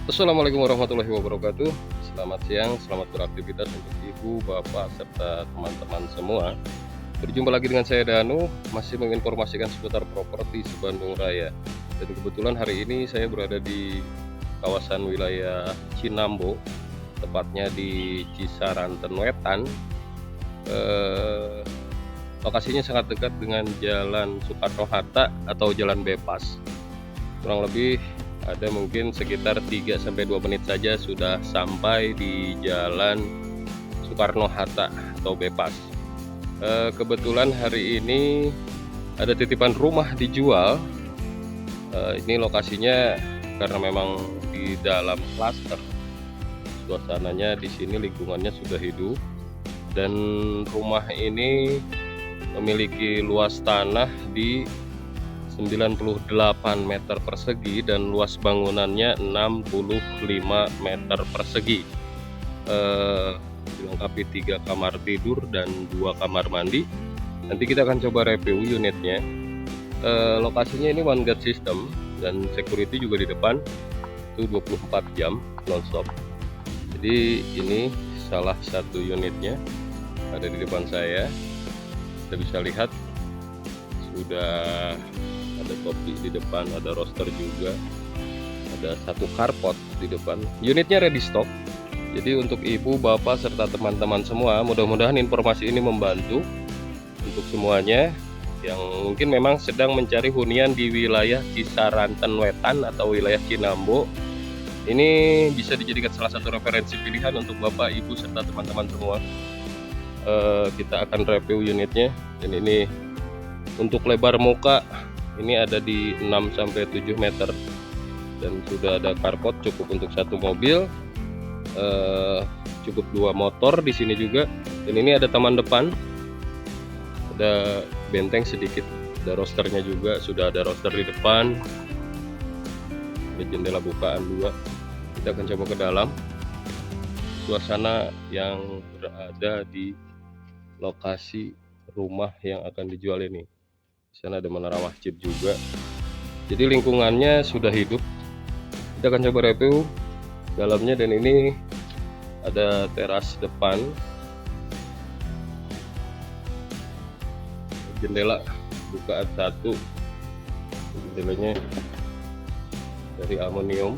Assalamualaikum warahmatullahi wabarakatuh. Selamat siang, selamat beraktivitas untuk ibu, bapak, serta teman-teman semua. Berjumpa lagi dengan saya Danu, masih menginformasikan seputar properti Bandung Raya. Dan kebetulan hari ini saya berada di kawasan wilayah Cinambo, tepatnya di Cisaranten Wetan. Lokasinya sangat dekat dengan Jalan Soekarno-Hatta atau Jalan Bebas. Kurang lebih ada mungkin sekitar 3-2 menit saja sudah sampai di Jalan Soekarno-Hatta atau Bebas. Kebetulan hari ini ada titipan rumah dijual. Ini lokasinya karena memang di dalam klaster. Suasananya di sini lingkungannya sudah hidup dan rumah ini memiliki luas tanah di 98 meter persegi dan luas bangunannya 65 meter persegi. Dilengkapi 3 kamar tidur dan 2 kamar mandi. Nanti kita akan coba review unitnya. Lokasinya ini one guard system dan security juga di depan itu 24 jam nonstop. Jadi ini salah satu unitnya ada di depan saya. Kita bisa lihat sudah ada topi di depan, ada roster juga, ada satu carport di depan. Unitnya ready stock. Jadi untuk ibu, bapak, serta teman-teman semua, mudah-mudahan informasi ini membantu untuk semuanya yang mungkin memang sedang mencari hunian di wilayah Cisaranten Wetan atau wilayah Cinambo. Ini bisa dijadikan salah satu referensi pilihan untuk bapak, ibu, serta teman-teman semua. Kita akan review unitnya. Dan ini untuk lebar muka ini ada di 6-7 meter dan sudah ada carport cukup untuk satu mobil, cukup 2 motor di sini juga. Dan ini ada taman depan, ada benteng sedikit, ada rosternya juga, sudah ada roster di depan, ada jendela bukaan 2. Kita akan coba ke dalam suasana yang berada di lokasi rumah yang akan dijual ini. Di sana ada menara masjid juga. Jadi lingkungannya sudah hidup. Kita akan coba review dalamnya. Dan ini ada teras depan, jendela bukaan 1, jendelanya dari aluminium,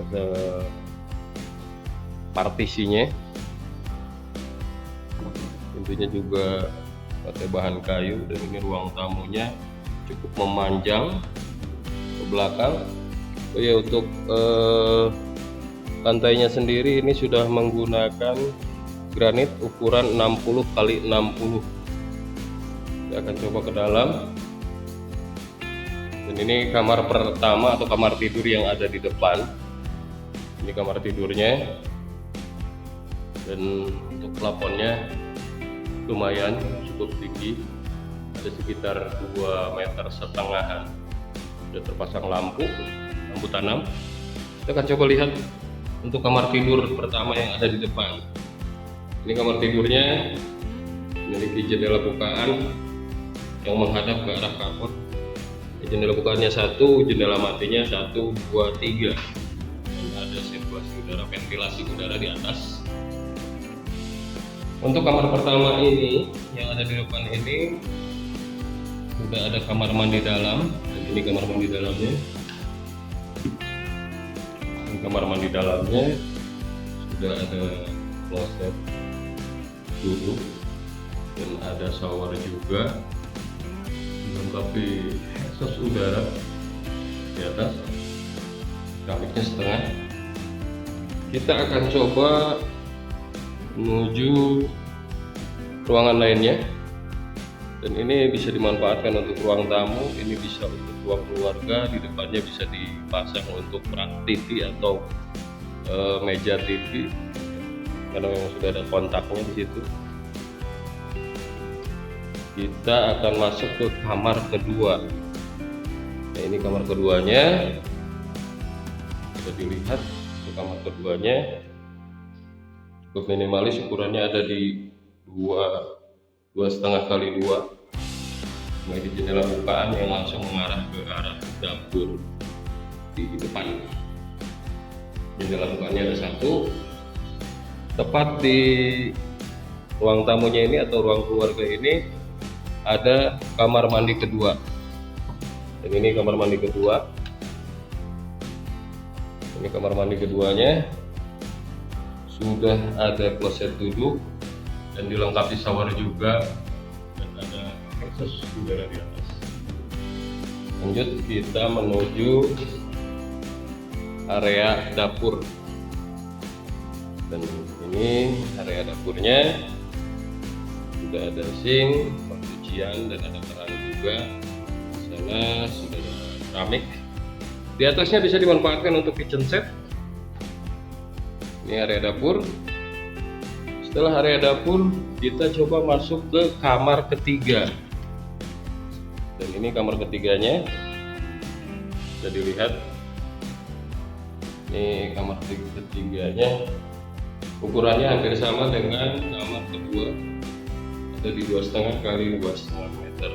ada partisinya, pintunya juga pakai bahan kayu. Dan ini ruang tamunya cukup memanjang ke belakang. Oh ya, untuk lantainya sendiri ini sudah menggunakan granit ukuran 60 x 60. Kita akan coba ke dalam. Dan ini kamar pertama atau kamar tidur yang ada di depan. Ini kamar tidurnya. Dan untuk plafonnya lumayan cukup tinggi, ada sekitar 2,5 meter. Sudah terpasang lampu tanam. Kita akan coba lihat untuk kamar tidur pertama yang ada di depan. Ini kamar tidurnya memiliki jendela bukaan yang menghadap ke arah carport. Jendela bukaannya 1, jendela matinya 1, 2, 3. Dan ada sirkulasi udara, ventilasi udara di atas. Untuk kamar pertama ini yang ada di depan ini sudah ada kamar mandi dalam. Dan ini kamar mandi dalamnya. Ini kamar mandi dalamnya sudah ada kloset duduk dan ada shower juga, dilengkapi exhaust udara di atas, keramiknya setengah. Kita akan coba menuju ruangan lainnya. Dan ini bisa dimanfaatkan untuk ruang tamu, ini bisa untuk ruang keluarga. Di depannya bisa dipasang untuk rak TV atau meja TV karena memang sudah ada kontaknya di situ. Kita akan masuk ke kamar kedua. Nah, ini kamar keduanya, bisa dilihat. Untuk kamar keduanya cukup minimalis, ukurannya ada di 2,5 kali 2. Memiliki jendela bukaan yang langsung mengarah ke arah dapur di depan. Jendela bukaannya ada satu. Tepat di ruang tamunya ini atau ruang keluarga ini ada kamar mandi kedua. Dan ini kamar mandi kedua. Ini kamar mandi keduanya. Sudah ada kloset duduk dan dilengkapi shower juga, dan ada akses udara di atas. Lanjut kita menuju area dapur, dan ini area dapurnya sudah ada sink, pencucian, dan ada keran juga. Di sana sudah ada keramik. Di atasnya bisa dimanfaatkan untuk kitchen set. Ini area dapur. Setelah area dapur, kita coba masuk ke kamar ketiga. Dan ini kamar ketiganya. Bisa dilihat. Ini kamar ketiganya. Ukurannya hampir sama dengan kamar kedua. Ada di 2,5 kali 2,5 meter.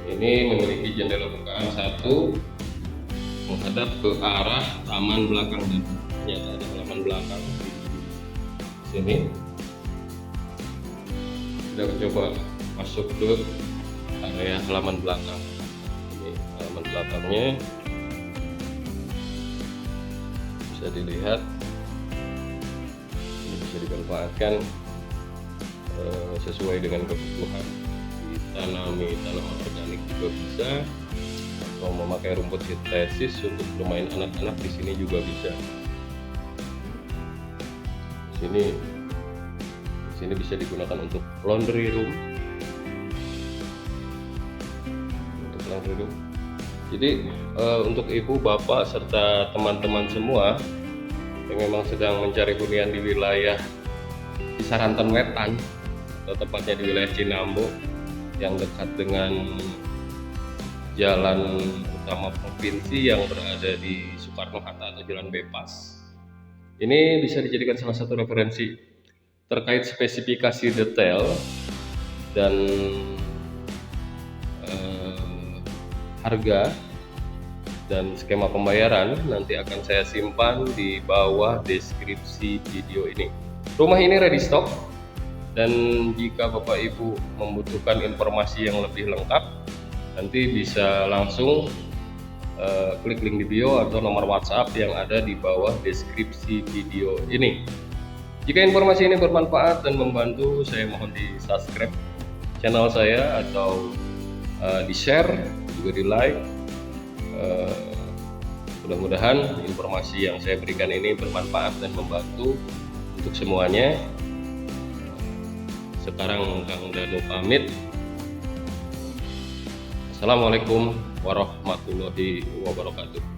Ini memiliki jendela bukaan satu menghadap ke arah taman belakang, dan ternyata ada halaman belakang di sini. Kita coba masuk ke area halaman belakang. Ini halaman belakangnya bisa dilihat. Ini bisa dimanfaatkan sesuai dengan kebutuhan. Ditanami tanaman organik juga bisa, atau memakai rumput sintesis untuk bermain anak-anak di sini juga bisa. Di sini bisa digunakan untuk laundry room. Jadi untuk ibu, bapak, serta teman-teman semua yang memang sedang mencari hunian di wilayah Kisarantan Wetan, atau tepatnya di wilayah Cinambo yang dekat dengan jalan utama provinsi yang berada di Soekarno-Hatta atau Jalan Bebas. Ini bisa dijadikan salah satu referensi terkait spesifikasi detail dan harga dan skema pembayaran nanti akan saya simpan di bawah deskripsi video ini. Rumah ini ready stock, dan jika Bapak Ibu membutuhkan informasi yang lebih lengkap, nanti bisa langsung klik link di bio atau nomor WhatsApp yang ada di bawah deskripsi video ini. Jika informasi ini bermanfaat dan membantu, saya mohon di subscribe channel saya atau di share, juga di like. Mudah-mudahan informasi yang saya berikan ini bermanfaat dan membantu untuk semuanya. Sekarang Kang Danu pamit. Assalamualaikum warahmatullahi wabarakatuh.